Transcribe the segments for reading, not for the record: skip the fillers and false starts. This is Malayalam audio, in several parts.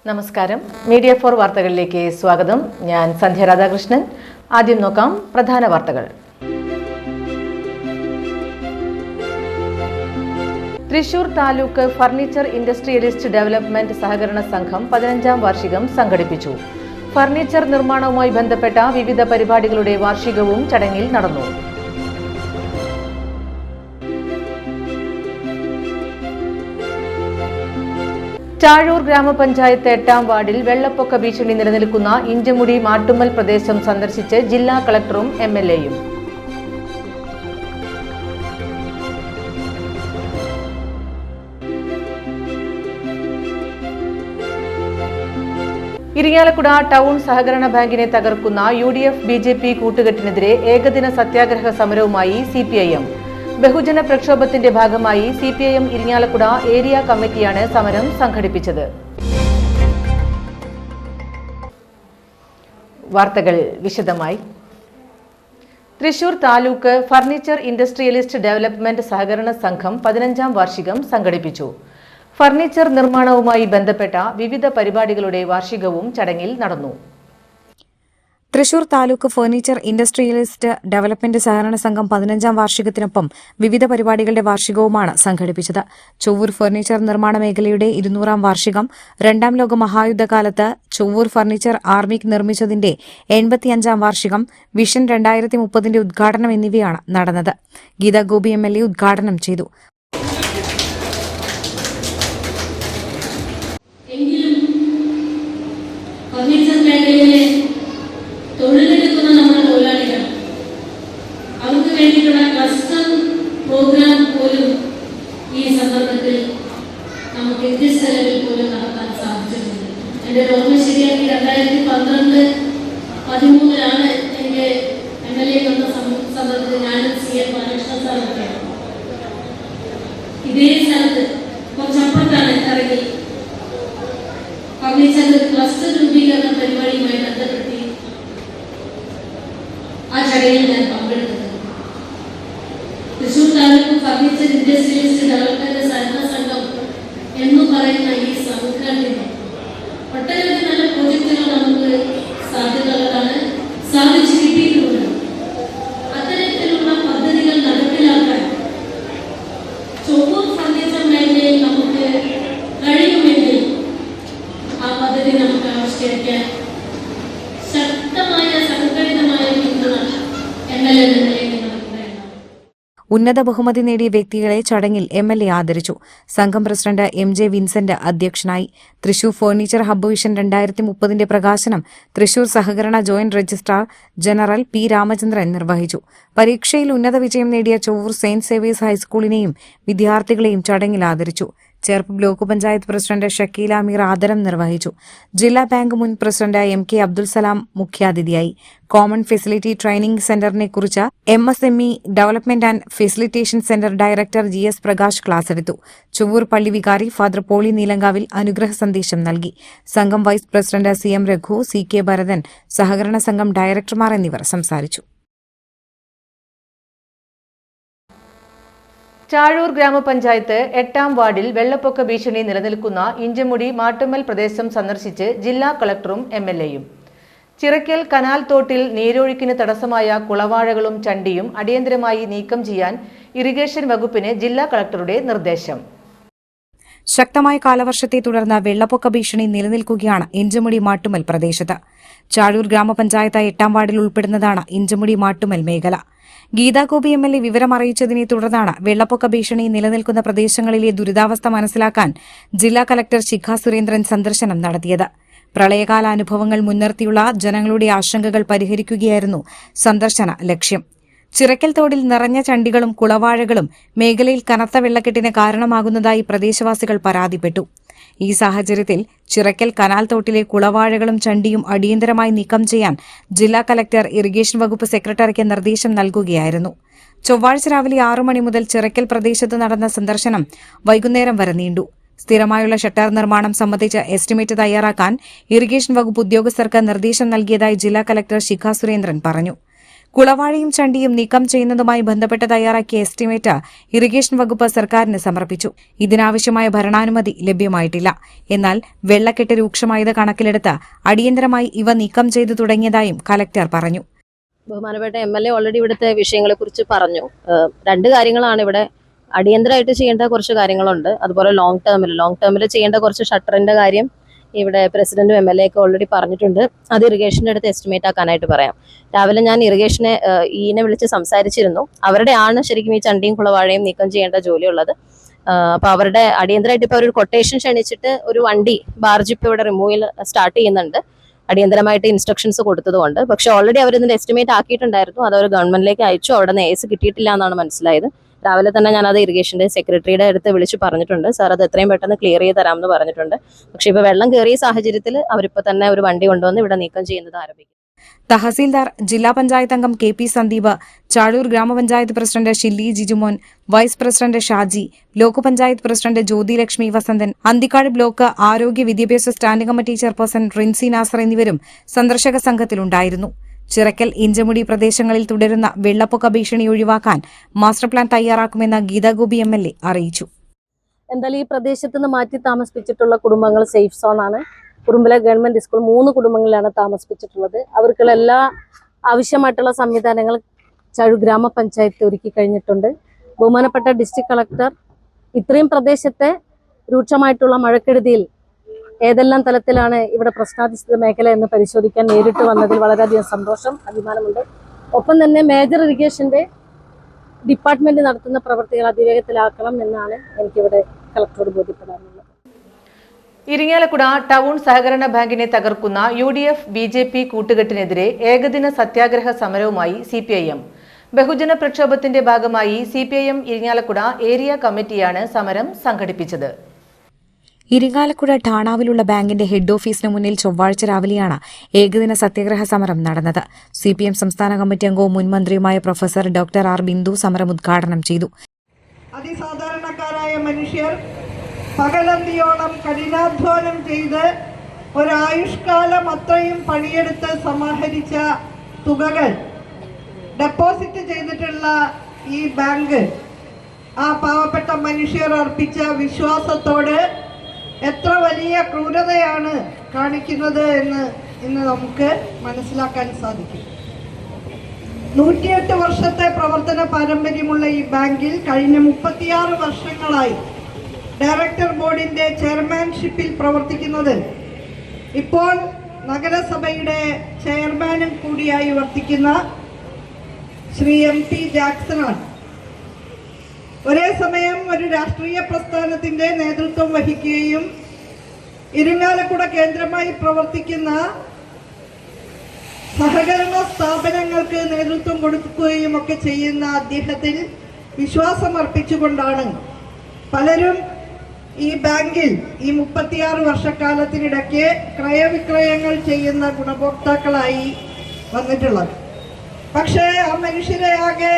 നമസ്കാരം. മീഡിയ ഫോർ വാർത്തകളിലേക്ക് സ്വാഗതം. ഞാൻ സന്ധ്യ രാധാകൃഷ്ണൻ. ആദ്യം നോക്കാം പ്രധാന വാർത്തകൾ. Thrissur taluk furniture industrialist development സഹകരണ സംഘം 15ാം വാർഷികം സംഘടിപ്പിച്ചു. ഫർണിച്ചർ നിർമ്മാണവുമായി ബന്ധപ്പെട്ട വിവിധ പരിപാടികളുടെ വാർഷികവും ചടങ്ങിൽ നടന്നു. ചാഴൂർ ഗ്രാമപഞ്ചായത്ത് 8ാം വാർഡിൽ വെള്ളപ്പൊക്ക ഭീഷണി നിലനിൽക്കുന്ന ഇഞ്ചമുടി മാട്ടുമ്മൽ പ്രദേശം സന്ദർശിച്ച് ജില്ലാ കളക്ടറും MLAയും. ഇരിങ്ങാലക്കുട ടൗൺ സഹകരണ ബാങ്കിനെ തകർക്കുന്ന UDF BJP കൂട്ടുകെട്ടിനെതിരെ ഏകദിന സത്യാഗ്രഹ സമരവുമായി CPIM. ബഹുജന പ്രക്ഷോഭത്തിന്റെ ഭാഗമായി CPIM ഇരിങ്ങാലക്കുട ഏരിയ കമ്മിറ്റിയാണ് സമരം സംഘടിപ്പിച്ചത്. വാർത്തകൾ വിശദമായി. Thrissur taluk furniture industrialist development സഹകരണ സംഘം 15ാം വാർഷികം സംഘടിപ്പിച്ചു. ഫർണിച്ചർ നിർമ്മാണവുമായി ബന്ധപ്പെട്ട വിവിധ പരിപാടികളുടെ വാർഷികവും ചടങ്ങിൽ നടന്നു. Thrissur taluk furniture industrialist development സഹകരണ സംഘം 15ാം വാർഷികത്തിനൊപ്പം വിവിധ പരിപാടികളുടെ വാർഷികവുമാണ് സംഘടിപ്പിച്ചത്. ചൊവ്വൂർ ഫർണിച്ചർ നിർമ്മാണ മേഖലയുടെ 200ാം വാർഷികം, 2ാം ലോക മഹായുദ്ധകാലത്ത് ചൊവ്വൂർ ഫർണിച്ചർ ആർമിക് നിർമ്മിച്ചതിന്റെ 85ാം വാർഷികം, വിഷൻ 2030ന്റെ ഉദ്ഘാടനം എന്നിവയാണ് നടന്നത്. ഗീതാ ഗോപി MLA ഉദ്ഘാടനം ചെയ്തു. തൊഴിലെടുക്കുന്ന നമ്മുടെ തൊഴിലാളികൾ അവർക്ക് വേണ്ടിയിട്ടുള്ള ക്ലസ്റ്റർ പ്രോഗ്രാം പോലും ഈ സന്ദർഭത്തിൽ നമുക്ക് ഇന്ത്യ സ്ഥലങ്ങളിൽ പോലും നടത്താൻ സാധിച്ചിട്ടുണ്ട്. എൻ്റെ ഓർമ്മ ശരിയാക്കി 2012-13 എനിക്ക് MLA വന്ന സന്ദർഭത്തിൽ ഞാനും CM ബാലകൃഷ്ണൻ സാറൊക്കെ ഇതേ സ്ഥലത്ത് കുറച്ചപ്പുറത്താണ് ഇറങ്ങി ഫർണിച്ചർ ക്ലസ്റ്റർ രൂപീകരണ പരിപാടിയുമായി ബന്ധപ്പെടുത്തി ആ ചടങ്ങിൽ ഞാൻ പങ്കെടുത്തത്. Thrissur taluk furniture industrialist development സഹകരണ സംഘം എന്ന് പറയുന്ന ഈ സംഘടന ഒട്ടനവധി നല്ല പ്രോജക്റ്റുകൾ നമുക്ക് സാധ്യതകളാണ് സാധിച്ചു കിട്ടിയിട്ടുള്ളത്. അത്തരത്തിലുള്ള പദ്ധതികൾ നടപ്പിലാക്കാൻ ചൊവ്വൂർ ഫർണിച്ചർ മേഖലയിൽ നമുക്ക് കഴിയുമെങ്കിൽ ആ പദ്ധതി നമുക്ക് ആവിഷ്കരിക്കാൻ ശക്തമായ സംഘടിതമായ പിന്തുണ MLA ഉന്നത ബഹുമതി നേടിയ വ്യക്തികളെ ചടങ്ങിൽ MLA ആദരിച്ചു. സംഘം പ്രസിഡന്റ് MJ വിൻസെന്റ് അധ്യക്ഷനായി. തൃശൂർ ഫർണിച്ചർ ഹബ്ബ് വിഷൻ 2030ന്റെ പ്രകാശനം തൃശൂർ സഹകരണ joint registrar general P. Ramachandran നിർവഹിച്ചു. പരീക്ഷയിൽ ഉന്നത വിജയം നേടിയ ചൊവ്വൂർ സെന്റ് സേവേഴ്സ് ഹൈസ്കൂളിനെയും വിദ്യാർത്ഥികളെയും ചടങ്ങിൽ ആദരിച്ചു. ചേർപ്പ് ബ്ലോക്ക് പഞ്ചായത്ത് പ്രസിഡന്റ് ഷക്കീല അമീർ ആദരം നിർവഹിച്ചു. ജില്ലാ ബാങ്ക് മുൻ പ്രസിഡന്റ് MK അബ്ദുൽ സലാം മുഖ്യാതിഥിയായി. കോമൺ ഫെസിലിറ്റി ട്രെയിനിംഗ് സെന്ററിനെ കുറിച്ച് MSME development and facilitation centre director GS Prakash class എടുത്തു. ചൊവ്വൂർ പള്ളി വികാരി ഫാദർ പോളി നീലങ്കാവിൽ അനുഗ്രഹ സന്ദേശം നൽകി. സംഘം vice president CM Raghu, CK Bharathan, സഹകരണ സംഘം ഡയറക്ടർമാർ എന്നിവർ സംസാരിച്ചു. ചാഴൂർ ഗ്രാമപഞ്ചായത്ത് 8ാം വാർഡിൽ വെള്ളപ്പൊക്ക ഭീഷണി നിലനിൽക്കുന്ന ഇഞ്ചമുടി മാട്ടുമ്മൽ പ്രദേശം സന്ദർശിച്ച് ജില്ലാ കളക്ടറും MLAയും. ചിറക്കൽ കനാൽ തോട്ടിൽ നീരൊഴുക്കിന് തടസ്സമായ കുളവാഴകളും ചണ്ടിയും അടിയന്തരമായി നീക്കം ചെയ്യാൻ ഇറിഗേഷൻ വകുപ്പിന് ജില്ലാ കളക്ടറുടെ നിർദ്ദേശം. ശക്തമായ കാലവർഷത്തെ തുടർന്ന് വെള്ളപ്പൊക്ക ഭീഷണി നിലനിൽക്കുകയാണ് ഇഞ്ചമുടി മാട്ടുമ്മൽ പ്രദേശത്ത്. ചാഴൂർ ഗ്രാമപഞ്ചായത്ത് 8ാം വാർഡിൽ ഉൾപ്പെടുന്നതാണ് ഇഞ്ചമുടി മാട്ടുമ്മൽ മേഖല. ഗീതാ ഗോപി MLA വിവരമറിയിച്ചതിനെ തുടർന്നാണ് വെള്ളപ്പൊക്ക ഭീഷണി നിലനിൽക്കുന്ന പ്രദേശങ്ങളിലെ ദുരിതാവസ്ഥ മനസ്സിലാക്കാൻ ജില്ലാ കളക്ടർ ശിഖ സുരേന്ദ്രൻ സന്ദർശനം നടത്തിയത്. പ്രളയകാല അനുഭവങ്ങൾ മുൻനിർത്തിയുള്ള ജനങ്ങളുടെ ആശങ്കകൾ പരിഹരിക്കുകയായിരുന്നു സന്ദർശന ലക്ഷ്യം. ചിറക്കൽ തോടിൽ നിറഞ്ഞ ചണ്ടികളും കുളവാഴകളും മേഖലയിൽ കനത്ത വെള്ളക്കെട്ടിന് കാരണമാകുന്നതായി പ്രദേശവാസികൾ പരാതിപ്പെട്ടു. ഈ സാഹചര്യത്തിൽ ചിറക്കൽ കനാൽ തോട്ടിലെ കുളവാഴകളും ചണ്ടിയും അടിയന്തരമായി നീക്കം ചെയ്യാൻ ജില്ലാ കലക്ടർ ഇറിഗേഷൻ വകുപ്പ് സെക്രട്ടറിക്ക് നിർദ്ദേശം നൽകുകയായിരുന്നു. ചൊവ്വാഴ്ച രാവിലെ 6 മണി മുതൽ ചിറക്കൽ പ്രദേശത്ത് നടന്ന സന്ദർശനം വൈകുന്നേരം വരെ നീണ്ടു. സ്ഥിരമായുള്ള ഷട്ടർ നിർമ്മാണം സംബന്ധിച്ച് എസ്റ്റിമേറ്റ് തയ്യാറാക്കാൻ ഇറിഗേഷൻ വകുപ്പ് ഉദ്യോഗസ്ഥർക്ക് നിർദ്ദേശം നൽകിയതായി ജില്ലാ കലക്ടർ ശിഖ സുരേന്ദ്രൻ പറഞ്ഞു. കുളവാഴയും ചണ്ടിയും നീക്കം ചെയ്യുന്നതുമായി ബന്ധപ്പെട്ട് തയ്യാറാക്കിയ എസ്റ്റിമേറ്റ് ഇറിഗേഷൻ വകുപ്പ് സർക്കാരിന് സമർപ്പിച്ചു. ഇതിനാവശ്യമായ ഭരണാനുമതി ലഭ്യമായിട്ടില്ല. എന്നാൽ വെള്ളക്കെട്ട് രൂക്ഷമായത് കണക്കിലെടുത്ത് അടിയന്തരമായി ഇവ നീക്കം ചെയ്തു തുടങ്ങിയതായും കലക്ടർ പറഞ്ഞു. ബഹുമാനപ്പെട്ട MLA ഓൾറെഡി ഇവിടുത്തെ വിഷയങ്ങളെക്കുറിച്ച് പറഞ്ഞു. രണ്ട് കാര്യങ്ങളാണ് ഇവിടെ അടിയന്തരമായിട്ട് ചെയ്യേണ്ട കുറച്ച് കാര്യങ്ങളുണ്ട്. അതുപോലെ ലോങ് ടേമിൽ ചെയ്യേണ്ട കുറച്ച് ഷട്ടറിന്റെ കാര്യം ഇവിടെ പ്രസിഡന്റും MLA ഒക്കെ ഓൾറെഡി പറഞ്ഞിട്ടുണ്ട്. അത് ഇറിഗേഷന്റെ അടുത്ത് എസ്റ്റിമേറ്റ് ആക്കാനായിട്ട് പറയാം. രാവിലെ ഞാൻ ഇറിഗേഷനെ ഈനെ വിളിച്ച് സംസാരിച്ചിരുന്നു. അവരുടെയാണ് ശരിക്കും ഈ ചണ്ടിയും കുളവാഴയും നീക്കം ചെയ്യേണ്ട ജോലിയുള്ളത്. അപ്പൊ അവരുടെ അടിയന്തരമായിട്ട് ഇപ്പൊ ഒരു കൊട്ടേഷൻ ക്ഷണിച്ചിട്ട് ഒരു വണ്ടി ബാർജ് ഇപ്പൊ ഇവിടെ റിമൂവൽ സ്റ്റാർട്ട് ചെയ്യുന്നുണ്ട്. അടിയന്തരമായിട്ട് ഇൻസ്ട്രക്ഷൻസ് കൊടുത്തതുകൊണ്ട്. പക്ഷെ ഓൾറെഡി അവർ ഇതിന്റെ എസ്റ്റിമേറ്റ് ആക്കിയിട്ടുണ്ടായിരുന്നു. അത് അവർ ഗവൺമെന്റിലേക്ക് അയച്ചു. അവിടെ നിന്ന് AS കിട്ടിയിട്ടില്ല എന്നാണ് മനസ്സിലായത്. രാവിലെ തന്നെ ഞാനത് ഇറിഗേഷന്റെ സെക്രട്ടറിയുടെ അടുത്ത് വിളിച്ച് പറഞ്ഞിട്ടുണ്ട്. സാർ അത് എത്രയും പെട്ടെന്ന് ക്ലിയർ ചെയ്ത് തരാമെന്ന് പറഞ്ഞിട്ടുണ്ട്. പക്ഷെ ഇപ്പൊ വെള്ളം കയറിയ സാഹചര്യത്തിൽ അവരിപ്പോ തന്നെ ഒരു വണ്ടി കൊണ്ടുവന്ന് ഇവിടെ നീക്കം ചെയ്യുന്നത് ആരംഭിക്കും. തഹസീൽദാർ, ജില്ലാ പഞ്ചായത്ത് അംഗം KP സന്ദീപ്, ചാഴൂർ ഗ്രാമപഞ്ചായത്ത് president Shilly Jijumon, vice president Shaji, block panchayat president Jyothilakshmi Vasanthan, Anthikad block ആരോഗ്യ വിദ്യാഭ്യാസ standing committee chairperson Rincy Nasar എന്നിവരും സന്ദർശക സംഘത്തിലുണ്ടായിരുന്നു. ചിറക്കൽ, ഇഞ്ചമുടി പ്രദേശങ്ങളിൽ തുടരുന്ന വെള്ളപ്പൊക്ക ഭീഷണി ഒഴിവാക്കാൻ മാസ്റ്റർ പ്ലാൻ തയ്യാറാക്കുമെന്ന് ഗീതാഗോപി MLA അറിയിച്ചു. എന്തായാലും ഈ പ്രദേശത്ത് നിന്ന് മാറ്റി താമസിപ്പിച്ചിട്ടുള്ള കുടുംബങ്ങൾ സേഫ് സോണാണ്. കുറുമ്പിലെ ഗവൺമെന്റ് സ്കൂൾ 3 കുടുംബങ്ങളിലാണ് താമസിപ്പിച്ചിട്ടുള്ളത്. അവർക്കുള്ള എല്ലാ ആവശ്യമായിട്ടുള്ള സംവിധാനങ്ങൾ ചാഴൂർ ഗ്രാമപഞ്ചായത്ത് ഒരുക്കി കഴിഞ്ഞിട്ടുണ്ട്. ബഹുമാനപ്പെട്ട ഡിസ്ട്രിക്ട് കളക്ടർ ഇത്രയും പ്രദേശത്തെ രൂക്ഷമായിട്ടുള്ള മഴക്കെടുതിയിൽ ഏതെല്ലാം തലത്തിലാണ് ഇവിടെ പ്രശ്നാധിഷ്ഠിത മേഖല എന്ന് പരിശോധിക്കാൻ നേരിട്ട് വന്നതിൽ വളരെയധികം സന്തോഷം, അഭിമാനമുണ്ട്. ഒപ്പം തന്നെ മേജർ ഇറിഗേഷന്റെ ഡിപ്പാർട്ട്മെന്റ് നടത്തുന്ന പ്രവർത്തികൾ അതിവേഗത്തിലാക്കണം എന്നാണ് എനിക്കിവിടെ കളക്ടറോട് ബോധ്യപ്പെടാനുള്ളത്. ഇരിങ്ങാലക്കുട ടൗൺ സഹകരണ ബാങ്കിനെ തകർക്കുന്ന UDF BJP കൂട്ടുകെട്ടിനെതിരെ ഏകദിന സത്യാഗ്രഹ സമരവുമായി CPIM. ബഹുജന പ്രക്ഷോഭത്തിന്റെ ഭാഗമായി CPIM ഇരിങ്ങാലക്കുട ഏരിയ കമ്മിറ്റിയാണ് സമരം സംഘടിപ്പിച്ചത്. ഇരിങ്ങാലക്കുട ഠാണാവിലുള്ള ബാങ്കിന്റെ ഹെഡ് ഓഫീസിന് മുന്നിൽ ചൊവ്വാഴ്ച രാവിലെയാണ് ഏകദിന സത്യാഗ്രഹ സമരം നടന്നത്. CPM സംസ്ഥാന കമ്മിറ്റി അംഗവും മുൻ മന്ത്രിയുമായ പ്രൊഫസർ ഡോക്ടർ R. ബിന്ദു സമരം ഉദ്ഘാടനം ചെയ്തു. അതിസാധാരണക്കാരായ മനുഷ്യർ പകലന്തിയോളം കഠിനാധ്വാനം ചെയ്ത് ഒരായുഷ്കാലം അത്രയും പണിയെടുത്ത് സമാഹരിച്ച തുകകൾ ഡെപ്പോസിറ്റ് ചെയ്തിട്ടുള്ള ഈ ബാങ്ക് ആ പാവപ്പെട്ട മനുഷ്യർ അർപ്പിച്ച വിശ്വാസത്തോട് എത്ര വലിയ ക്രൂരതയാണ് കാണിക്കുന്നത് എന്ന് ഇന്ന് നമുക്ക് മനസ്സിലാക്കാൻ സാധിക്കും. 108 വർഷത്തെ പ്രവർത്തന പാരമ്പര്യമുള്ള ഈ ബാങ്കിൽ കഴിഞ്ഞ 36 വർഷങ്ങളായി ഡയറക്ടർ ബോർഡിന്റെ ചെയർമാൻഷിപ്പിൽ പ്രവർത്തിക്കുന്നത് ഇപ്പോൾ നഗരസഭയുടെ ചെയർമാനും കൂടിയായി വർത്തിക്കുന്ന ശ്രീ MP ജാക്സനാണ്. ഒരേ സമയം ഒരു രാഷ്ട്രീയ പ്രസ്ഥാനത്തിന്റെ നേതൃത്വം വഹിക്കുകയും ഇരിങ്ങാലക്കുട കേന്ദ്രമായി പ്രവർത്തിക്കുന്ന സഹകരണ സ്ഥാപനങ്ങൾക്ക് നേതൃത്വം കൊടുക്കുകയും ഒക്കെ ചെയ്യുന്ന അദ്ദേഹത്തിൽ വിശ്വാസമർപ്പിച്ചുകൊണ്ടാണ് പലരും ഈ ബാങ്കിൽ ഈ 36 വർഷക്കാലത്തിനിടയ്ക്ക് ക്രയവിക്രയങ്ങൾ ചെയ്യുന്ന ഗുണഭോക്താക്കളായി വന്നിട്ടുള്ളത്. പക്ഷേ ആ മനുഷ്യരെ ആകെ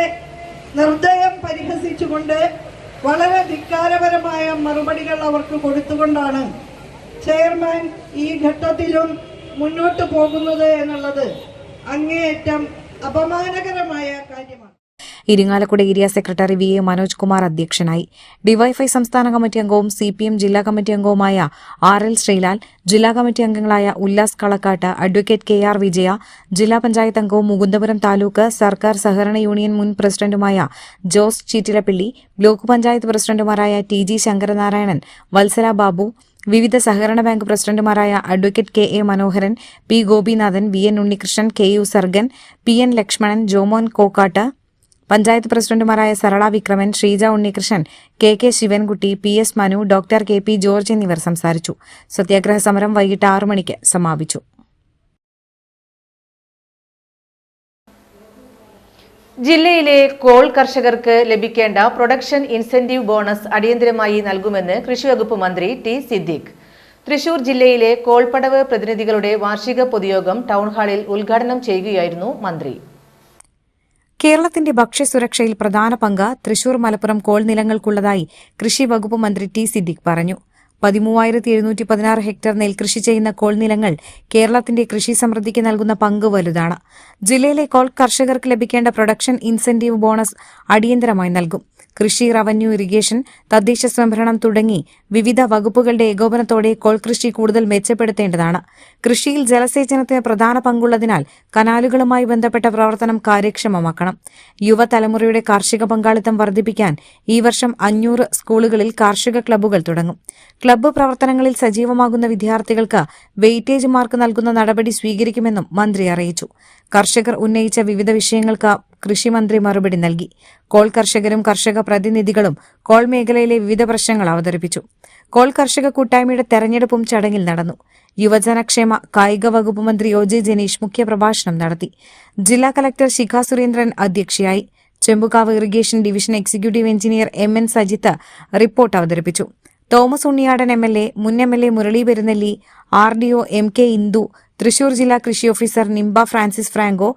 നിർദ്ദയം പരിഹസിച്ചുകൊണ്ട് വളരെ ധിക്കാരപരമായ മറുപടികൾ അവർക്ക് കൊടുത്തുകൊണ്ടാണ് ചെയർമാൻ ഈ ഘട്ടത്തിലും മുന്നോട്ട് പോകുന്നത് എന്നുള്ളത് അങ്ങേയറ്റം അപമാനകരമായ കാര്യമാണ്. Irinjalakuda area secretary VA Manoj Kumar അധ്യക്ഷനായി. ഡിവൈഎഫ്ഐ സംസ്ഥാന കമ്മിറ്റി അംഗവും CPM ജില്ലാ കമ്മിറ്റി അംഗവുമായ RL ശ്രീലാൽ, ജില്ലാ കമ്മിറ്റി അംഗങ്ങളായ ഉല്ലാസ് കളക്കാട്ട്, അഡ്വക്കേറ്റ് KR വിജയ, ജില്ലാ പഞ്ചായത്ത് അംഗവും മുകുന്ദപുരം താലൂക്ക് സർക്കാർ സഹകരണ യൂണിയൻ മുൻ പ്രസിഡന്റുമായ ജോസ് ചീറ്റിലപ്പിള്ളി, ബ്ലോക്ക് പഞ്ചായത്ത് പ്രസിഡന്റുമാരായ TG ശങ്കരനാരായണൻ, വത്സല ബാബു, വിവിധ സഹകരണ ബാങ്ക് പ്രസിഡന്റുമാരായ advocate KA Manoharan, P Gopinathan, VN Unnikrishnan, KU Sargan, PN Lakshmanan, Jomon Kokkatt, panchayat പ്രസിഡന്റുമാരായ Sarala Vikraman, Sreeja Unnikrishnan, KK Sivankutty, PS Manu, doctor KP George എന്നിവർ സംസാരിച്ചു. സത്യാഗ്രഹ സമരം വൈകിട്ട് 6 മണിക്ക് സമാപിച്ചു. ജില്ലയിലെ കോൾ കർഷകർക്ക് ലഭിക്കേണ്ട പ്രൊഡക്ഷൻ ഇൻസെന്റീവ് ബോണസ് അടിയന്തരമായി നൽകുമെന്ന് കൃഷിവകുപ്പ് മന്ത്രി T. സിദ്ദീഖ്. തൃശൂർ ജില്ലയിലെ കോൾപടവ് പ്രതിനിധികളുടെ വാർഷിക പൊതുയോഗം ടൗൺഹാളിൽ ഉദ്ഘാടനം ചെയ്യുകയായിരുന്നു മന്ത്രി. കേരളത്തിന്റെ ഭക്ഷ്യസുരക്ഷയിൽ പ്രധാന പങ്ക് തൃശൂർ മലപ്പുറം കോൾ നിലങ്ങൾക്കുള്ളതായി കൃഷി വകുപ്പ് മന്ത്രി T. സിദ്ദീഖ് പറഞ്ഞു. 13,716 ഹെക്ടർ നെൽകൃഷി ചെയ്യുന്ന കോൾ നിലങ്ങൾ കേരളത്തിന്റെ കൃഷി സമൃദ്ധിക്ക് നൽകുന്ന പങ്ക് വലുതാണ്. ജില്ലയിലെ കോൾ കർഷകർക്ക് ലഭിക്കേണ്ട പ്രൊഡക്ഷൻ ഇൻസെന്റീവ് ബോണസ് അടിയന്തരമായി നൽകും. കൃഷി, റവന്യൂ, ഇറിഗേഷൻ, തദ്ദേശ സ്വയംഭരണം തുടങ്ങി വിവിധ വകുപ്പുകളുടെ ഏകോപനത്തോടെ കോൾ കൃഷി കൂടുതൽ മെച്ചപ്പെടുത്തേണ്ടതാണ്. കൃഷിയിൽ ജലസേചനത്തിന് പ്രധാന പങ്കുള്ളതിനാൽ കനാലുകളുമായി ബന്ധപ്പെട്ട പ്രവർത്തനം കാര്യക്ഷമമാക്കണം. യുവതലമുറയുടെ കാർഷിക പങ്കാളിത്തം വർദ്ധിപ്പിക്കാൻ ഈ വർഷം 500 സ്കൂളുകളിൽ കാർഷിക ക്ലബ്ബുകൾ തുടങ്ങും. ക്ലബ്ബ് പ്രവർത്തനങ്ങളിൽ സജീവമാകുന്ന വിദ്യാർത്ഥികൾക്ക് വെയിറ്റേജ് മാർക്ക് നൽകുന്ന നടപടി സ്വീകരിക്കുമെന്നും മന്ത്രി അറിയിച്ചു. കർഷകർ ഉന്നയിച്ച വിവിധ വിഷയങ്ങൾക്ക് കൃഷിമന്ത്രി മറുപടി നൽകി. കോൾ കർഷകരും കർഷക പ്രതിനിധികളും കോൾ മേഖലയിലെ വിവിധ പ്രശ്നങ്ങൾ അവതരിപ്പിച്ചു. കോൾ കർഷക കൂട്ടായ്മയുടെ തെരഞ്ഞെടുപ്പും ചടങ്ങിൽ നടന്നു. യുവജനക്ഷേമ കായിക വകുപ്പ് മന്ത്രി OJ ജനീഷ് മുഖ്യപ്രഭാഷണം നടത്തി. ജില്ലാ കലക്ടർ ശിഖ സുരേന്ദ്രൻ അധ്യക്ഷയായി. Chembukavu irrigation division executive engineer MN Sajith report അവതരിപ്പിച്ചു. തോമസ് ഉണ്ണിയാടൻ MLA, മുൻ MLA Murali Perunnelli, RDO MK Indu, Thrissur ജില്ലാ കൃഷി officer Nimba Francis Franco,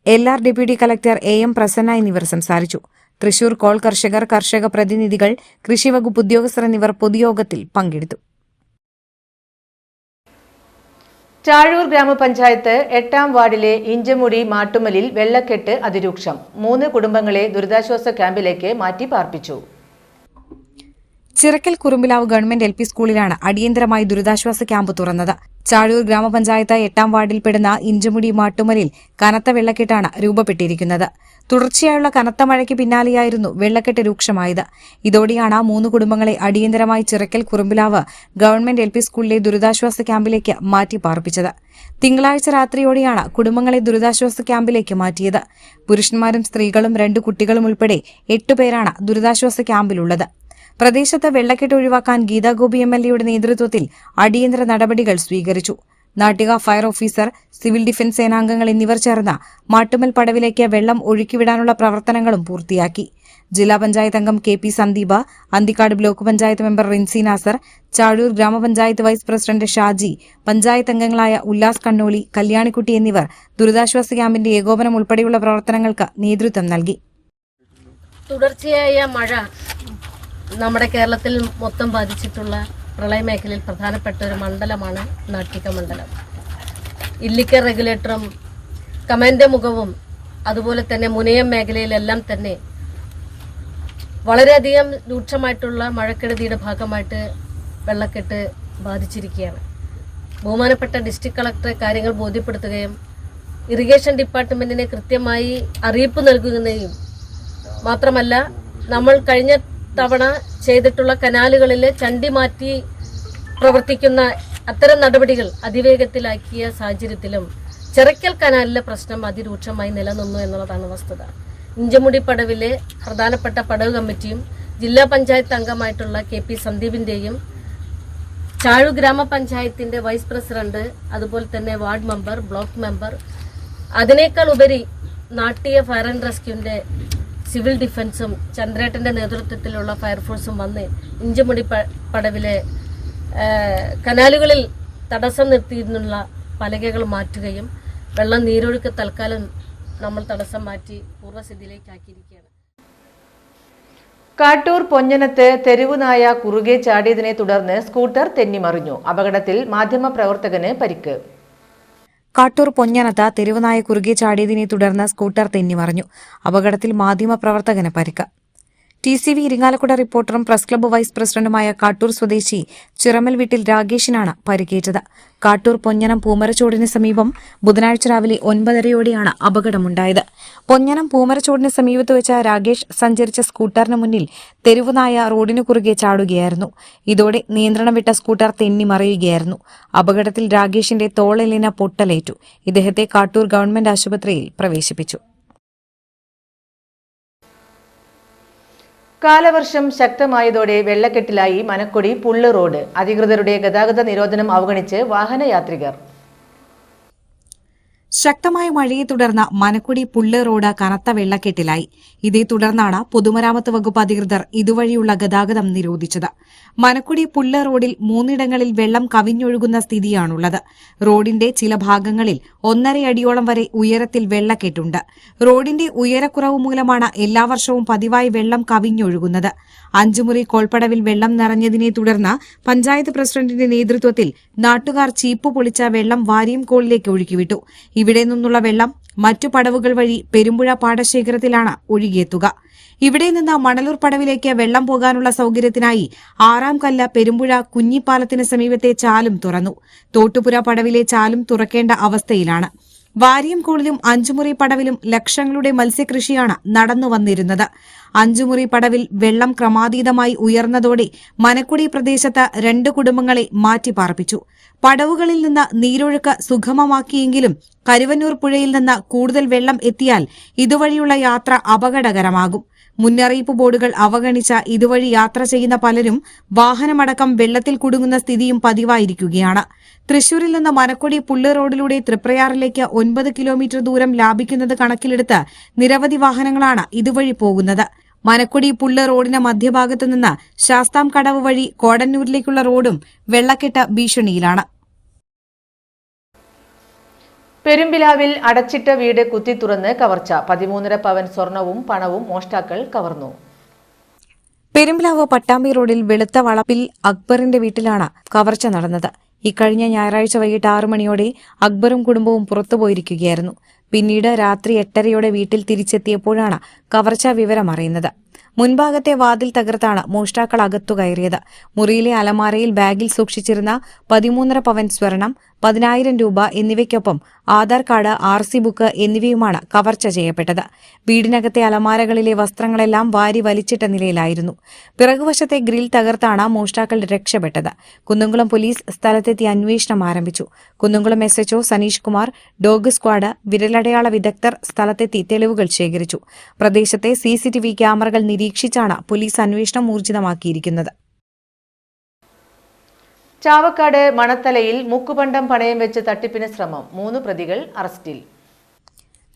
LR deputy collector AM Prasanna എന്നിവർ സംസാരിച്ചു. തൃശൂർ കോൾ കർഷകർ, കർഷക പ്രതിനിധികൾ, കൃഷിവകുപ്പ് ഉദ്യോഗസ്ഥർ എന്നിവർ പൊതുയോഗത്തിൽ പങ്കെടുത്തു. ചാഴൂർ ഗ്രാമപഞ്ചായത്ത് 8ാം വാർഡിലെ ഇഞ്ചമുടി മാട്ടുമലിൽ വെള്ളക്കെട്ട് അതിരൂക്ഷം. 3 കുടുംബങ്ങളെ ദുരിതാശ്വാസ ക്യാമ്പിലേക്ക് മാറ്റി പാർപ്പിച്ചു. ചിറക്കൽ കുറുമ്പിലാവ് ഗവൺമെന്റ് LP സ്കൂളിലാണ് അടിയന്തരമായി ദുരിതാശ്വാസ ക്യാമ്പ് തുറന്നത്. ചാഴൂർ ഗ്രാമപഞ്ചായത്ത് 8ാം വാർഡിൽപ്പെടുന്ന ഇഞ്ചമുടി മാട്ടുമലിൽ കനത്ത വെള്ളക്കെട്ടാണ് രൂപപ്പെട്ടിരിക്കുന്നത്. തുടർച്ചയായുള്ള കനത്ത മഴയ്ക്ക് പിന്നാലെയായിരുന്നു വെള്ളക്കെട്ട് രൂക്ഷമായത്. ഇതോടെയാണ് 3 കുടുംബങ്ങളെ അടിയന്തരമായി ചിറക്കൽ കുറുമ്പിലാവ് ഗവൺമെന്റ് LP സ്കൂളിലെ ദുരിതാശ്വാസ ക്യാമ്പിലേക്ക് മാറ്റി പാർപ്പിച്ചത്. തിങ്കളാഴ്ച രാത്രിയോടെയാണ് കുടുംബങ്ങളെ ദുരിതാശ്വാസ ക്യാമ്പിലേക്ക് മാറ്റിയത്. പുരുഷന്മാരും സ്ത്രീകളും 2 കുട്ടികളും ഉൾപ്പെടെ 8 പേരാണ് ദുരിതാശ്വാസ ക്യാമ്പിലുള്ളത്. പ്രദേശത്ത് വെള്ളക്കെട്ട് ഒഴിവാക്കാൻ ഗീതാഗോപി MLAയുടെ നേതൃത്വത്തിൽ അടിയന്തര നടപടികൾ സ്വീകരിച്ചു. Nattika fire officer, civil defence സേനാംഗങ്ങൾ എന്നിവർ ചേർന്ന് മാട്ടുമൽ പടവിലേക്ക് വെള്ളം ഒഴുക്കിവിടാനുള്ള പ്രവർത്തനങ്ങളും പൂർത്തിയാക്കി. ജില്ലാ പഞ്ചായത്ത് അംഗം KP Sandeep, Anthikad block panchayat member Rincy Nasar, Chazhur ഗ്രാമപഞ്ചായത്ത് വൈസ് പ്രസിഡന്റ് ഷാജി, പഞ്ചായത്ത് അംഗങ്ങളായ ഉല്ലാസ് കണ്ണോളി, കല്യാണിക്കുട്ടി എന്നിവർ ദുരിതാശ്വാസ ക്യാമ്പിന്റെ ഏകോപനം ഉൾപ്പെടെയുള്ള പ്രവർത്തനങ്ങൾക്ക് നേതൃത്വം നൽകി. തുടർച്ചയായ മഴ നമ്മുടെ കേരളത്തിൽ മൊത്തം ബാധിച്ചിട്ടുള്ള പ്രളയമേഖലയിൽ പ്രധാനപ്പെട്ട ഒരു മണ്ഡലമാണ് നാട്ടിക മണ്ഡലം. ഇല്ലിക്കൽ റെഗുലേറ്ററും കമാൻഡ് മുഖവും അതുപോലെ തന്നെ മുനയം മേഖലയിലെല്ലാം തന്നെ വളരെയധികം രൂക്ഷമായിട്ടുള്ള മഴക്കെടുതിയുടെ ഭാഗമായിട്ട് വെള്ളക്കെട്ട് ബാധിച്ചിരിക്കുകയാണ്. ബഹുമാനപ്പെട്ട ഡിസ്ട്രിക്ട് കളക്ടറെ കാര്യങ്ങൾ ബോധ്യപ്പെടുത്തുകയും ഇറിഗേഷൻ ഡിപ്പാർട്ട്മെന്റിനെ കൃത്യമായി അറിയിപ്പ് നൽകുകയും മാത്രമല്ല, നമ്മൾ കഴിഞ്ഞ തവണ ചെയ്തിട്ടുള്ള കനാലുകളിലെ ചണ്ടി മാറ്റി പ്രവർത്തിക്കുന്ന അത്തരം നടപടികൾ അതിവേഗത്തിലാക്കിയ സാഹചര്യത്തിലും ചിറക്കൽ കനാലിലെ പ്രശ്നം അതിരൂക്ഷമായി നിലനിന്നു എന്നുള്ളതാണ് വസ്തുത. ഇഞ്ചമുടി പടവിലെ പ്രധാനപ്പെട്ട പടവ് കമ്മിറ്റിയും ജില്ലാ പഞ്ചായത്ത് അംഗമായിട്ടുള്ള KP സന്ദീപിന്റെയും ചാഴൂർ ഗ്രാമപഞ്ചായത്തിന്റെ വൈസ് പ്രസിഡന്റ്, അതുപോലെ തന്നെ വാർഡ് മെമ്പർ, ബ്ലോക്ക് മെമ്പർ, അതിനേക്കാൾ ഉപരി നാട്ടിയ ഫയർ ആൻഡ് റെസ്ക്യൂവിന്റെ സിവിൽ ഡിഫൻസും ചന്ദ്രേട്ടന്റെ നേതൃത്വത്തിലുള്ള ഫയർഫോഴ്സും വന്ന് ഇഞ്ചമുടി പടവിലെ കനാലുകളിൽ തടസ്സം നിർത്തിയിരുന്നുള്ള പലകകൾ മാറ്റുകയും വെള്ളം നീരൊഴുക്ക് തൽക്കാലം നമ്മൾ തടസ്സം മാറ്റി പൂർവ്വസ്ഥിതിയിലേക്കാക്കിയിരിക്കുകയാണ്. കാട്ടൂർ പൊഞ്ഞനത്ത് തെരുവുനായ കുറുകെ ചാടിയതിനെ തുടർന്ന് സ്കൂട്ടർ തെന്നിമറിഞ്ഞു. അപകടത്തിൽ മാധ്യമപ്രവർത്തകന് പരിക്ക്. കാട്ടൂർ പൊഞ്ഞനത്ത് തെരുവുനായ കുറുകെ ചാടിയതിനെ തുടർന്ന് സ്കൂട്ടർ തെന്നിമറിഞ്ഞു. അപകടത്തിൽ മാധ്യമപ്രവർത്തകന് പരിക്ക്. TCV ഇരിങ്ങാലക്കുട റിപ്പോർട്ടറും പ്രസ് ക്ലബ്ബ് വൈസ് പ്രസിഡന്റുമായ കാട്ടൂർ സ്വദേശി ചിറമൽ വീട്ടിൽ രാഗേഷിനാണ് പരിക്കേറ്റത്. കാട്ടൂർ പൊഞ്ഞനം പൂമരച്ചോടിന് സമീപം ബുധനാഴ്ച രാവിലെ 9:30യോടെയാണ് അപകടമുണ്ടായത്. പൊഞ്ഞനം പൂമരച്ചോടിന് സമീപത്ത് വെച്ച രാഗേഷ് സഞ്ചരിച്ച സ്കൂട്ടറിന് മുന്നിൽ തെരുവുനായ റോഡിനു കുറുകെ ചാടുകയായിരുന്നു. ഇതോടെ നിയന്ത്രണം വിട്ട സ്കൂട്ടർ തെന്നിമറിയുകയായിരുന്നു. അപകടത്തിൽ രാഗേഷിന്റെ തോളെല്ലിന് പൊട്ടലേറ്റു. ഇദ്ദേഹത്തെ കാട്ടൂർ ഗവൺമെന്റ് ആശുപത്രിയിൽ പ്രവേശിപ്പിച്ചു. കാലവർഷം ശക്തമായതോടെ വെള്ളക്കെട്ടിലായി മനക്കൊടി പുള്ള് റോഡ്. അധികൃതരുടെ ഗതാഗത നിരോധനം അവഗണിച്ച് വാഹനയാത്രികർ. ശക്തമായ മഴയെ തുടർന്ന് മനക്കുടി പുള്ള് റോഡ് കനത്ത വെള്ളക്കെട്ടിലായി. ഇതേ തുടർന്നാണ് പൊതുമരാമത്ത് വകുപ്പ് അധികൃതർ ഇതുവഴിയുള്ള ഗതാഗതം നിരോധിച്ചത്. മനക്കുടി പുള്ള് റോഡിൽ 3 ഇടങ്ങളിൽ വെള്ളം കവിഞ്ഞൊഴുകുന്ന സ്ഥിതിയാണുള്ളത്. റോഡിന്റെ ചില ഭാഗങ്ങളിൽ 1.5 അടിയോളം വരെ ഉയരത്തിൽ വെള്ളക്കെട്ടുണ്ട്. റോഡിന്റെ ഉയരക്കുറവ് മൂലമാണ് എല്ലാ വർഷവും പതിവായി വെള്ളം കവിഞ്ഞൊഴുകുന്നത്. 5 മുറി കോൾപ്പടവിൽ വെള്ളം നിറഞ്ഞതിനെ തുടർന്ന് പഞ്ചായത്ത് പ്രസിഡന്റിന്റെ നേതൃത്വത്തിൽ നാട്ടുകാർ ചീപ്പ് പൊളിച്ച വെള്ളം വാരിയംകോളിലേക്ക് ഒഴുക്കിവിട്ടു. ഇവിടെ നിന്നുള്ള വെള്ളം മറ്റു പടവുകൾ വഴി പെരുമ്പുഴ പാടശേഖരത്തിലാണ് ഒഴുകിയെത്തുക. ഇവിടെ നിന്ന് മണലൂർ പടവിലേക്ക് വെള്ളം പോകാനുള്ള സൌകര്യത്തിനായി 6-ാം കല്ല് പെരുമ്പുഴ കുഞ്ഞിപ്പാലത്തിന് സമീപത്തെ ചാലും തുറന്നു. തോട്ടുപുര പടവിലെ ചാലും തുറക്കേണ്ട അവസ്ഥയിലാണ്. വാരിയംകോളിലും 5 മുറി പടവിലും ലക്ഷങ്ങളുടെ മത്സ്യകൃഷിയാണ് നടന്നു വന്നിരുന്നത്. 5 മുറി പടവിൽ വെള്ളം ക്രമാതീതമായി ഉയർന്നതോടെ മനക്കുടി പ്രദേശത്ത് 2 കുടുംബങ്ങളെ മാറ്റിപ്പാർപ്പിച്ചു. പടവുകളിൽ നിന്ന് നീരൊഴുക്ക് സുഗമമാക്കിയെങ്കിലും കരുവന്നൂർ പുഴയിൽ നിന്ന് കൂടുതൽ വെള്ളം എത്തിയാൽ ഇതുവഴിയുള്ള യാത്ര അപകടകരമാകും. മുന്നറിയിപ്പ് ബോർഡുകൾ അവഗണിച്ച ഇതുവഴി യാത്ര ചെയ്യുന്ന പലരും വാഹനമടക്കം വെള്ളത്തിൽ കുടുങ്ങുന്ന സ്ഥിതിയും പതിവായിരിക്കുകയാണ്. തൃശൂരിൽ നിന്ന് മനക്കുടി പുള്ള് റോഡിലൂടെ തൃപ്രയാറിലേക്ക് 9 കിലോമീറ്റർ ദൂരം ലാഭിക്കുന്നത് കണക്കിലെടുത്ത് നിരവധി വാഹനങ്ങളാണ് ഇതുവഴി പോകുന്നത്. മനക്കുടി പുള്ള് റോഡിന് മധ്യഭാഗത്തുനിന്ന് ശാസ്താം കടവ് വഴി കോടന്നൂരിലേക്കുള്ള റോഡും വെള്ളക്കെട്ട് ഭീഷണിയിലാണ്. പെരുമ്പിലാവിൽ അടച്ചിട്ട വീട് കുത്തിത്തുറന്ന് കവർച്ച. 13.5 പവൻ സ്വർണവും പണവും മോഷ്ടാക്കൾ കവർന്നു. പെരുമ്പിലാവ് പട്ടാമ്പി റോഡിൽ വെളുത്ത വളപ്പിൽ അക്ബറിന്റെ വീട്ടിലാണ് കവർച്ച നടന്നത്. ഇക്കഴിഞ്ഞ ഞായറാഴ്ച വൈകിട്ട് 6 മണിയോടെ അക്ബറും കുടുംബവും പുറത്തുപോയിരിക്കുകയായിരുന്നു. പിന്നീട് രാത്രി 8:30യോടെ വീട്ടിൽ തിരിച്ചെത്തിയപ്പോഴാണ് കവർച്ചാ വിവരം അറിയുന്നത്. മുൻഭാഗത്തെ വാതിൽ തകർത്താണ് മോഷ്ടാക്കൾ അകത്തു കയറിയത്. മുറിയിലെ അലമാരയിൽ ബാഗിൽ സൂക്ഷിച്ചിരുന്ന 13.5 പവൻ സ്വർണം, 10,000 രൂപ എന്നിവയ്ക്കൊപ്പം ആധാർ കാർഡ്, RC ബുക്ക് എന്നിവയുമാണ് കവർച്ച ചെയ്യപ്പെട്ടത്. വീടിനകത്തെ അലമാരകളിലെ വസ്ത്രങ്ങളെല്ലാം വാരി വലിച്ചിട്ട നിലയിലായിരുന്നു. പിറകുവശത്തെ ഗ്രിൽ തകർത്താണ് മോഷ്ടാക്കൾ രക്ഷപ്പെട്ടത്. കുന്നംകുളം പോലീസ് സ്ഥലത്തെത്തി അന്വേഷണം ആരംഭിച്ചു. Kunnamkulam SHO Saneesh Kumar, dog squad, വിരലടയാള വിദഗ്ധർ സ്ഥലത്തെത്തി തെളിവുകൾ ശേഖരിച്ചു. പ്രദേശത്തെ CCTV ക്യാമറകൾ നിരീക്ഷിച്ചാണ് പോലീസ് അന്വേഷണം ഊർജിതമാക്കിയിരിക്കുന്നത്. ചാവക്കാട് മണത്തലയിൽ മുക്കുപണ്ടം പണയം വെച്ച് തട്ടിപ്പിന് ശ്രമം. 3 പ്രതികൾ അറസ്റ്റിൽ.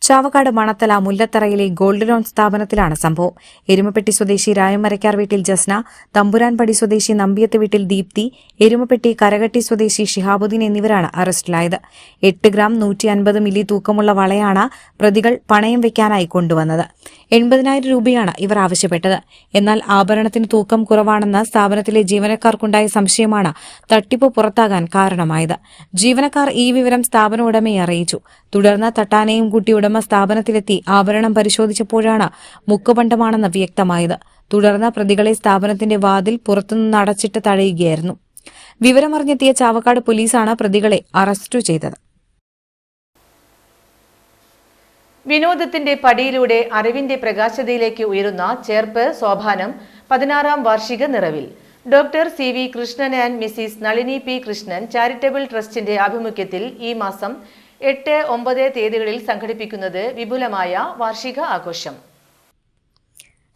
ചാവക്കാട് മണത്തല മുല്ലത്തറയിലെ ഗോൾഡ് ലോൺ സ്ഥാപനത്തിലാണ് സംഭവം. എരുമപ്പെട്ടി സ്വദേശി രായമരക്കാർ വീട്ടിൽ ജസ്ന, തമ്പുരാൻപടി സ്വദേശി നമ്പിയത്ത് വീട്ടിൽ ദീപ്തി, എരുമപ്പെട്ടി കരകട്ടി സ്വദേശി ഷിഹാബുദ്ദീൻ എന്നിവരാണ് അറസ്റ്റിലായത്. 8 ഗ്രാം 150 മില്ലി തൂക്കമുള്ള വളയാണ് പ്രതികൾ പണയം വയ്ക്കാനായി കൊണ്ടുവന്നത്. 80,000 രൂപയാണ് ഇവർ ആവശ്യപ്പെട്ടത്. എന്നാൽ ആഭരണത്തിന് തൂക്കം കുറവാണെന്ന് സ്ഥാപനത്തിലെ ജീവനക്കാർക്കുണ്ടായ സംശയമാണ് തട്ടിപ്പ് പുറത്താകാൻ കാരണമായത്. ജീവനക്കാർ ഈ വിവരം സ്ഥാപന ഉടമയെ അറിയിച്ചു. തുടർന്ന് തട്ടാനെയും കൂട്ടി ഉടമ സ്ഥാപനത്തിലെത്തി ആഭരണം പരിശോധിച്ചപ്പോഴാണ് മുക്കുപണ്ടമാണെന്ന് വ്യക്തമായത്. തുടർന്ന് പ്രതികളെ സ്ഥാപനത്തിന്റെ വാതിൽ പുറത്തുനിന്ന് അടച്ചിട്ട് തടയുകയായിരുന്നു. വിവരമറിഞ്ഞെത്തിയ ചാവക്കാട് പോലീസാണ് പ്രതികളെ അറസ്റ്റ് ചെയ്തത്. വിനോദത്തിന്റെ പടിയിലൂടെ അറിവിന്റെ പ്രകാശതയിലേക്ക് ഉയരുന്ന ചേർപ്പ് സോപാനം 16-ാം വാർഷിക നിറവിൽ. Doctor CV Krishnan and Mrs Nalini P Krishnan charitable ട്രസ്റ്റിന്റെ ആഭിമുഖ്യത്തിൽ ഈ മാസം 8, 9 തീയതികളിൽ സംഘടിപ്പിക്കുന്നത് വിപുലമായ വാർഷിക ആഘോഷം.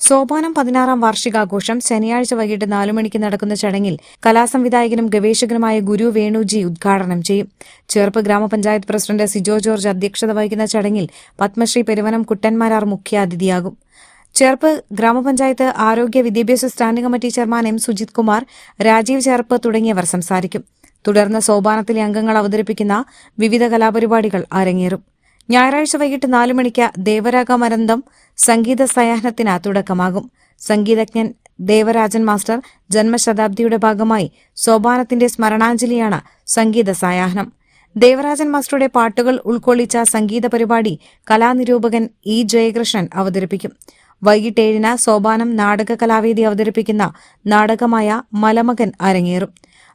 സോപാനം 16-ാം വാർഷികാഘോഷം ശനിയാഴ്ച വൈകിട്ട് 4 മണിക്ക് നടക്കുന്ന ചടങ്ങിൽ കലാസംവിധായകനും ഗവേഷകനുമായ ഗുരു വേണുജി ഉദ്ഘാടനം ചെയ്യും. ചേർപ്പ് ഗ്രാമപഞ്ചായത്ത് പ്രസിഡന്റ് സിജോ ജോർജ് അധ്യക്ഷത വഹിക്കുന്ന ചടങ്ങിൽ പത്മശ്രീ പെരുവനം കുട്ടന്മാരാർ മുഖ്യാതിഥിയാകും. ചേർപ്പ് ഗ്രാമപഞ്ചായത്ത് ആരോഗ്യ വിദ്യാഭ്യാസ standing committee chairman M Sujith Kumar, Rajeev Cherpu തുടങ്ങിയവർ സംസാരിക്കും. തുടർന്ന് സോപാനത്തിലെ അംഗങ്ങൾ അവതരിപ്പിക്കുന്ന വിവിധ കലാപരിപാടികൾ അരങ്ങേറും. ഞായറാഴ്ച വൈകിട്ട് 4 മണിക്ക് ദേവരാഗമരന്തം സംഗീത സായാഹ്നത്തിന് തുടക്കമാകും. സംഗീതജ്ഞൻ ദേവരാജൻ മാസ്റ്റർ ജന്മശതാബ്ദിയുടെ ഭാഗമായി സോപാനത്തിന്റെ സ്മരണാഞ്ജലിയാണ് സംഗീത സായാഹ്നം. ദേവരാജൻ മാസ്റ്ററുടെ പാട്ടുകൾ ഉൾക്കൊള്ളിച്ച സംഗീത പരിപാടി കലാനിരൂപകൻ E ജയകൃഷ്ണൻ അവതരിപ്പിക്കും. വൈകിട്ട് 7-ന് സോപാനം നാടക കലാവേദി അവതരിപ്പിക്കുന്ന നാടകമായ മലമകൻ അരങ്ങേറും.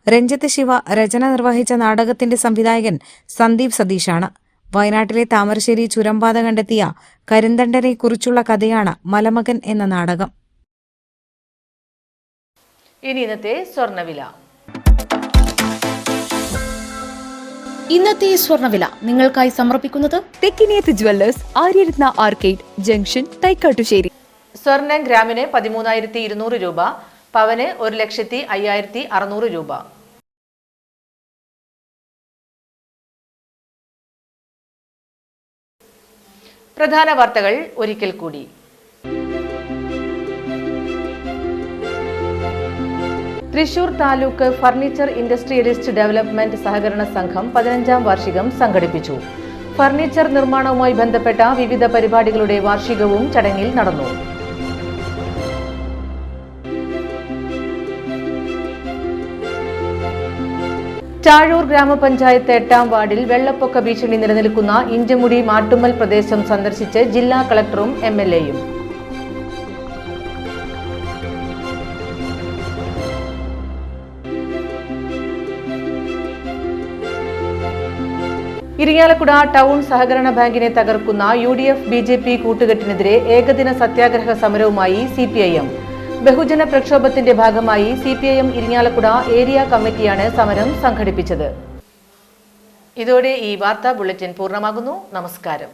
രഞ്ജിത്ത് ശിവ രചന നിർവഹിച്ച നാടകത്തിന്റെ സംവിധായകൻ സന്ദീപ് സതീഷാണ്. വയനാട്ടിലെ താമരശ്ശേരി ചുരംപാത കണ്ടെത്തിയ കരിന്തണ്ടനെ കുറിച്ചുള്ള കഥയാണ് മലമകൻ എന്ന നാടകം. ഇനി ഇന്നത്തെ സ്വർണ്ണവില. ഇന്നത്തെ സ്വർണ്ണവില നിങ്ങൾക്കായി സമർപ്പിക്കുന്നത് Thekkiniyath jewellers, Aryaratna arcade junction, Thaikkattussery. സ്വർണം ഗ്രാമിന് 13,200 രൂപ, പവന് 1,05,600 രൂപ. പ്രധാന വാർത്തകൾ ഒരിക്കൽ കൂടി. Thrissur taluk furniture industrialist development സഹകരണ സംഘം 15ാം വാർഷികം സംഘടിപ്പിച്ചു. ഫർണിച്ചർ നിർമ്മാണവുമായി ബന്ധപ്പെട്ട വിവിധ പരിപാടികളുടെ വാർഷികവും ചടങ്ങിൽ നടന്നു. ചാഴൂർ ഗ്രാമപഞ്ചായത്ത് 8ാം വാർഡിൽ വെള്ളപ്പൊക്ക ഭീഷണി നിലനിൽക്കുന്ന ഇഞ്ചമുടി മാട്ടുമ്മൽ പ്രദേശം സന്ദർശിച്ച് ജില്ലാ കളക്ടറും MLAയും. ഇരിങ്ങാലക്കുട ടൗൺ സഹകരണ ബാങ്കിനെ തകർക്കുന്ന UDF BJP കൂട്ടുകെട്ടിനെതിരെ ഏകദിന സത്യാഗ്രഹ സമരവുമായി CPIM. ബഹുജന പ്രക്ഷോഭത്തിന്റെ ഭാഗമായി CPIM ഇരിങ്ങാലക്കുട ഏരിയ കമ്മിറ്റിയാണ് സമരം സംഘടിപ്പിച്ചത്. ഇതോടെ ഈ വാർത്താ ബുള്ളറ്റിൻ പൂർണ്ണമാകുന്നു. നമസ്കാരം.